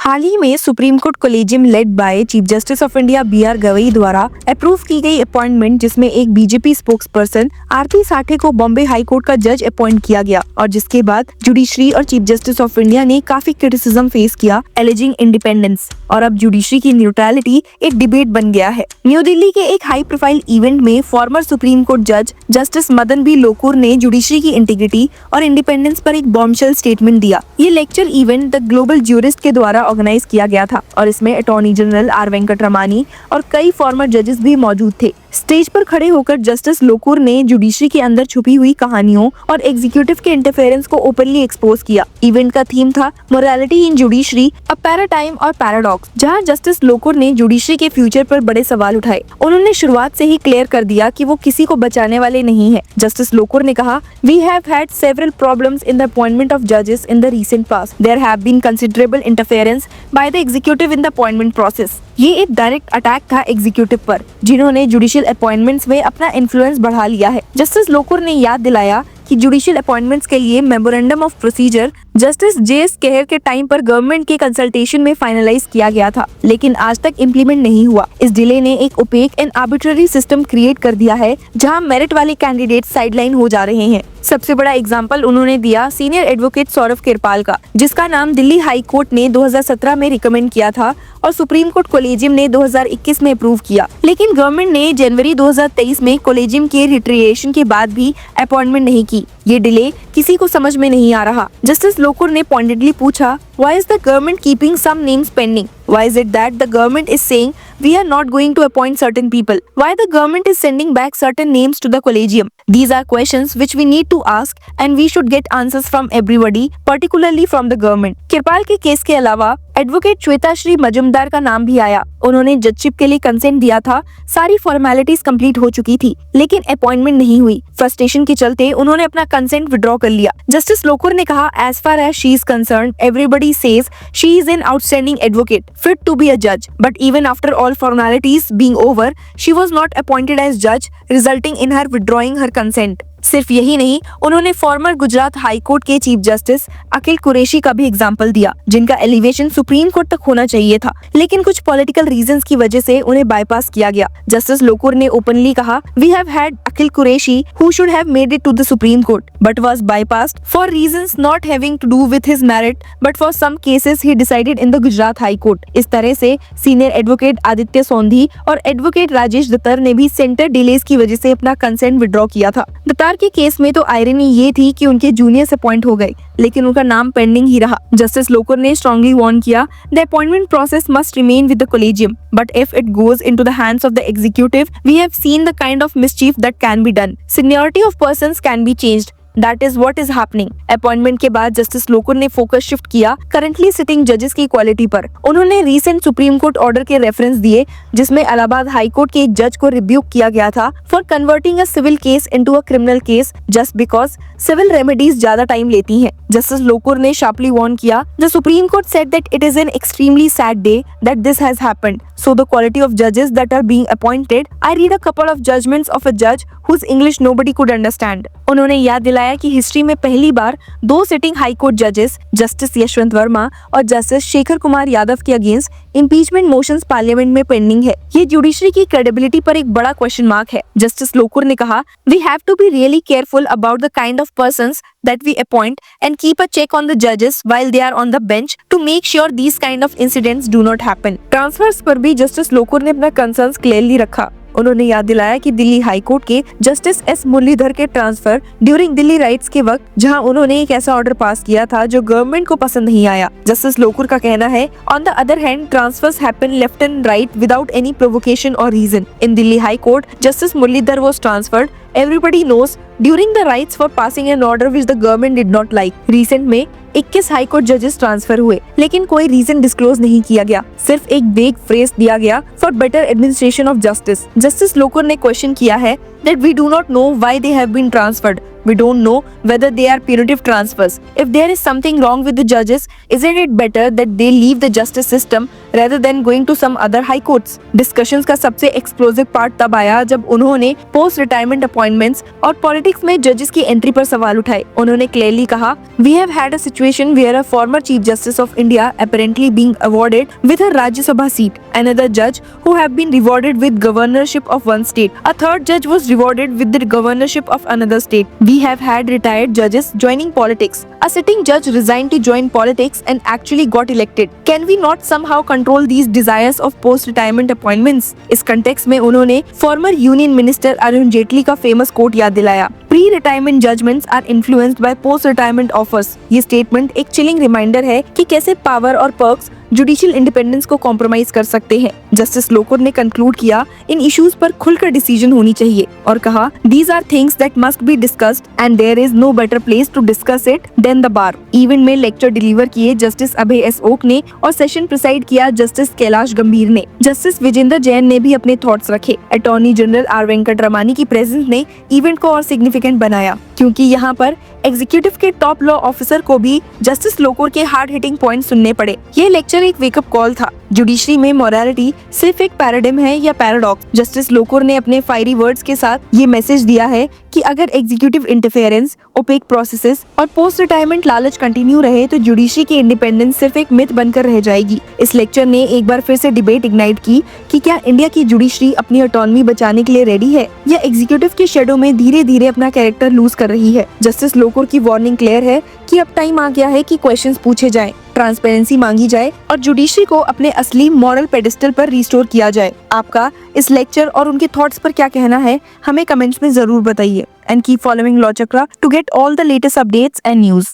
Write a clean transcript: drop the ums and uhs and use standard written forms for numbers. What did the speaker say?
हाल ही में supreme court collegium led by chief justice of India B R. Gavai द्वारा approve की गई अपॉइंटमेंट, जिसमें एक BJP spokesperson Aarti Sathe को बॉम्बे हाई कोर्ट का जज अपॉइंट किया गया और जिसके बाद जुडिशरी और चीफ जस्टिस ऑफ इंडिया ने काफी क्रिटिसिज्म फेस किया एलिजिंग इंडिपेंडेंस। और अब जुडिशरी की न्यूट्रलिटी एक डिबेट बन गया है। न्यू दिल्ली के एक हाई प्रोफाइल इवेंट में फॉर्मर सुप्रीम कोर्ट जज जस्टिस मदन बी लोकुर ने जुडिशरी की इंटीग्रिटी और इंडिपेंडेंस पर एक बॉम्बशेल स्टेटमेंट दिया। ये lecture event the global jurist के द्वारा ऑर्गेनाइज किया गया था और इसमें अटॉर्नी जनरल आर वेंकटरमणी और कई फॉर्मर जजेस भी मौजूद थे। स्टेज पर खड़े होकर जस्टिस लोकुर ने जुडिशरी के अंदर छुपी हुई कहानियों और एग्जीक्यूटिव के इंटरफेरेंस को ओपनली एक्सपोज किया। इवेंट का थीम था मोरालिटी इन जुडिशरी, अ पैराडाइम और पैराडॉक्स, जहां जस्टिस लोकुर ने जुडिशरी के फ्यूचर पर बड़े सवाल उठाए। उन्होंने शुरुआत से ही क्लियर कर दिया कि वो किसी को बचाने वाले नहीं है। जस्टिस लोकुर ने कहा, we have had several problems in the appointment of जजेस in the recent past. There have been considerable interference by the executive in the appointment process. ये एक डायरेक्ट अटैक था एग्जीक्यूटिव पर, जिन्होंने जुडिशियल अपॉइंटमेंट्स में अपना इन्फ्लुएंस बढ़ा लिया है। जस्टिस लोकुर ने याद दिलाया कि जुडिशियल अपॉइंटमेंट्स के लिए memorandum of procedure justice JS. Kehar के टाइम पर गवर्नमेंट के कंसल्टेशन में फाइनलाइज किया गया था, लेकिन आज तक इम्प्लीमेंट नहीं हुआ। इस डिले ने एक opaque and arbitrary system create कर दिया है, जहां मेरिट वाले कैंडिडेट साइडलाइन हो जा रहे हैं। सबसे बड़ा एग्जाम्पल उन्होंने दिया सीनियर एडवोकेट सौरभ किरपाल का, जिसका नाम दिल्ली हाई कोर्ट ने 2017 में रिकमेंड किया था और सुप्रीम कोर्ट कोलेजियम ने 2021 में अप्रूव किया। लेकिन गवर्नमेंट ने जनवरी 2023 में कोलेजियम के रिट्रिएशन के बाद भी अपॉइंटमेंट नहीं की। ये डिले किसी को समझ में नहीं आ रहा। जस्टिस लोकुर ने पॉइंटेडली पूछा, why is the government keeping some names pending? Why is it that the government is saying we are not going to appoint certain people? Why the government is sending back certain names to the collegium? These are questions which we need to ask and we should get answers from everybody, particularly from the government. Kirpal के case के अलावा advocate Shweta Shri Majumdar का नाम भी आया। उन्होंने judgeship के लिए कंसेंट दिया था, सारी फॉर्मेलिटीज कंप्लीट हो चुकी थी, लेकिन अपॉइंटमेंट नहीं हुई। फ्रस्ट्रेशन के चलते उन्होंने अपना कंसेंट विड्रॉ कर लिया। जस्टिस लोकुर ने कहा, as far as she is concerned, everybody says she is an outstanding advocate fit to be a judge, but even after all formalities being over, she was not appointed as judge, resulting in her withdrawing her consent. सिर्फ यही नहीं, उन्होंने farmer Gujarat high court के chief justice अखिल कुरैशी का भी example दिया, जिनका elevation supreme court तक होना चाहिए था, लेकिन कुछ पॉलिटिकल रीजंस की वजह से उन्हें बाईपास किया गया। जस्टिस लोकुर ने ओपनली कहा, we have had Akhil Qureshi who should have made it to the supreme court but was bypassed for reasons not having to do with his merit but for some cases he decided in the Gujarat high court. इस तरह से senior advocate Aditya सोंधी और advocate Rajesh दत्तर ने भी centre delays की वजह से अपना कंसेंट विड्रॉ किया था। दत्तार के केस में तो आयरनी ये थी कि उनके जूनियर्स अपॉइंट हो गए, लेकिन उनका नाम पेंडिंग ही रहा। जस्टिस लोकुर ने स्ट्रांगली वार्न किया, the appointment process must remain with the collegium, but if it goes into the hands of the executive, we have seen the kind of mischief that can be done. Seniority of persons can be changed. That is what is happening. Appointment के बाद justice Lokur ने focus shift किया currently sitting जजेस की quality पर। उन्होंने recent supreme court order के reference दिए, जिसमें इलाहाबाद हाई कोर्ट के एक जज को रिब्यूक किया गया था for converting a civil case into a criminal case just because civil remedies ज्यादा टाइम लेती हैं। जस्टिस लोकुर ने शार्पली वार्न किया, the supreme court said that it is an extremely sad day that this has happened, so the quality of judges that are being appointed, I read a couple of judgments of a judge whose English nobody could understand. उन्होंने याद दिलाया कि history में पहली बार 2 sitting high court जजेस justice Yashwant Varma और justice Shekhar Kumar Yadav के अगेंस्ट इम्पीचमेंट मोशंस पार्लियामेंट में पेंडिंग है। ये जुडिशरी की क्रेडिबिलिटी पर एक बड़ा क्वेश्चन मार्क है। जस्टिस लोकुर ने कहा, we have to be really careful about the kind of persons that we appoint and keep a check on the judges while they are on the bench to make sure these kind of incidents do not happen. Transfers पर भी justice Lokur ने अपना concerns clearly रखा। उन्होंने याद दिलाया कि Delhi high court के जस्टिस एस मुरलीधर के ट्रांसफर ड्यूरिंग दिल्ली राइट्स के वक्त, जहां उन्होंने एक ऐसा ऑर्डर पास किया था जो गवर्नमेंट को पसंद नहीं आया। जस्टिस लोकुर का कहना है, on the other hand transfers happen left and right without any provocation और reason. In Delhi high court justice Muralidhar was transferred, everybody knows, during the rights for passing an order which the government did not like. Recent में 21 high court जजेस transfer हुए, लेकिन कोई reason disclose नहीं किया गया, सिर्फ एक वेग फ्रेज दिया गया for better administration of justice. Justice Lokur ने क्वेश्चन किया है that we do not know why they have been transferred. We don't know whether they are punitive transfers. If there is something wrong with the judges, isn't it better that they leave the justice system rather than going to some other high courts. Discussions का सबसे explosive part तब आया जब उन्होंने post retirement appointments और politics में जजेस की एंट्री पर सवाल उठाए। उन्होंने क्लियरली कहा, We have had a situation where a former Chief Justice of India apparently being awarded with a Rajya Sabha seat, another judge who have been rewarded with governorship of one state, a third judge was rewarded with the governorship of another state. We have had retired judges joining politics. A sitting judge resigned to join politics and actually got elected. Can we not somehow control these desires of post-retirement appointments? इस context में उन्होंने former union minister Arun Jaitley का famous quote याद दिलाया, Pre-retirement judgments are influenced by post-retirement offers. ये statement एक chilling reminder है कि कैसे पावर और पर्क्स जुडिशियल इंडिपेंडेंस को कॉम्प्रोमाइज कर सकते हैं। जस्टिस लोकुर ने कंक्लूड किया, इन इश्यूज पर खुलकर डिसीजन होनी चाहिए और कहा, these are things that must be discussed and there is no better place to discuss it than the bar. Event में लेक्चर डिलीवर किए जस्टिस अभय एस ओक ने और सेशन प्रिसाइड किया जस्टिस कैलाश गंभीर ने। जस्टिस विजेंद्र जैन ने भी अपने थॉट्स रखे। Attorney general R Venkat Ramani की प्रेजेंस ने इवेंट को और सिग्निफिकेंट बनाया, क्योंकि यहाँ पर एग्जीक्यूटिव के टॉप लॉ ऑफिसर को भी जस्टिस लोकुर के हार्ड हिटिंग पॉइंट सुनने पड़े। ये लेक्चर एक वेकअप कॉल था। जुडिशरी में मोरालिटी सिर्फ एक पैराडिम है या पैराडॉक्स। जस्टिस लोकुर ने अपने फायरी वर्ड्स के साथ ये मैसेज दिया है कि अगर एग्जीक्यूटिव इंटरफेरेंस, ओपेक प्रोसेसेस और पोस्ट रिटायरमेंट लालच कंटिन्यू रहे तो जुडिशरी की इंडिपेंडेंस सिर्फ एक मिथ बनकर रह जाएगी। इस लेक्चर ने एक बार फिर से डिबेट इग्नाइट की कि क्या इंडिया की जुडिशरी अपनी ऑटोनॉमी बचाने के लिए रेडी है या एग्जीक्यूटिव के शेडो में धीरे धीरे अपना कैरेक्टर लूज कर रही है। जस्टिस लोकुर की वार्निंग क्लियर है कि अब टाइम आ गया है कि क्वेश्चंस पूछे जाएं, ट्रांसपेरेंसी मांगी जाए और जुडिशरी को अपने असली मॉरल पेडिस्टल पर रिस्टोर किया जाए। आपका इस लेक्चर और उनके थॉट्स पर क्या कहना है, हमें कमेंट्स में जरूर बताइए। And keep following law Chakra to get all the latest updates and news.